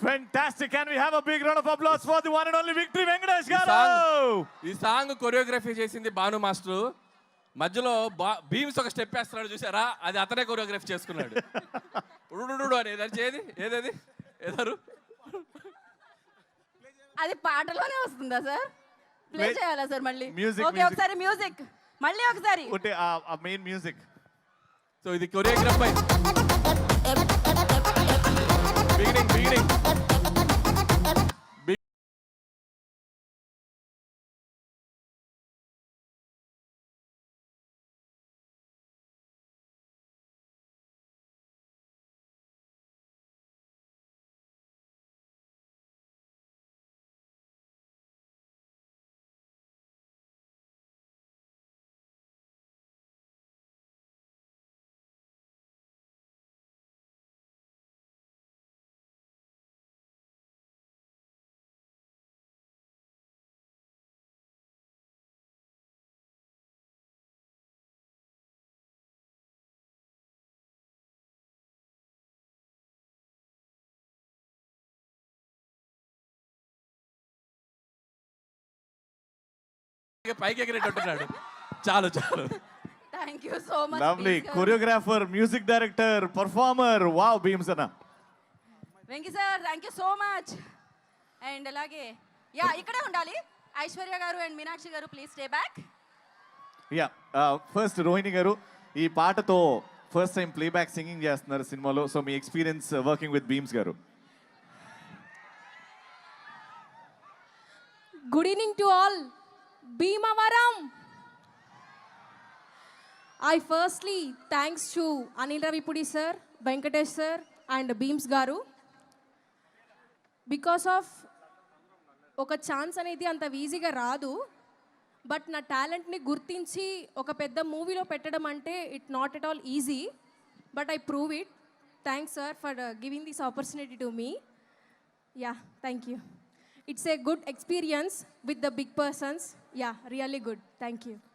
Fantastic. Can we have a big round of applause for the one and only Victory Venkatesh garu? ఈ song choreography చేసింది Bhanu master. మధ్యలో భీమ్స్ ఒక step వేస్తున్నాడు చూసారా, అది అతనే కొరియోగ్రఫీ చేసుకున్నాడు. ఉడు అనేది అది ఏదది ఏదారు అది పాటలోనే వస్తుందా సార్? ప్లే చేయాలా సార్ మళ్ళీ? మ్యూజిక్ ఓకే, ఒకసారి మ్యూజిక్ మళ్ళీ ఒకసారి. అంటే ఆ మెయిన్ మ్యూజిక్. సో ఇది కొరియోగ్రాఫ్ బై బిగినింగ్ పైకి ఎగిరేటట్టున్నాడు. చాలు thank you so much. Lovely choreographer, music director, performer. Wow Bheems అన్న. Venky sir thank you so much. And అలాగే ఇక్కడే ఉండాలి ఐశ్వర్య గారు అండ్ మీనాక్షి గారు, please stay back. First Rohini గారు, ఈ పాటతో ఫస్ట్ టైం ప్లేబ్యాక్ సింగింగ్ చేస్తున్నారు సినిమాలో. So me experience working with Bheems గారు. Good evening to all. Bhimavaram. I firstly thanks to Anil Ravipudi sir, Venkatesh sir and Beams garu. Because of ఒక chance అనేది అంత ఈజీగా రాదు, బట్ నా టాలెంట్ని గుర్తించి ఒక పెద్ద మూవీలో పెట్టడం అంటే it not at all easy, but I prove it. Thanks sir for giving this opportunity to me. Thank you. It's a good experience with the big persons. Really good. Thank you.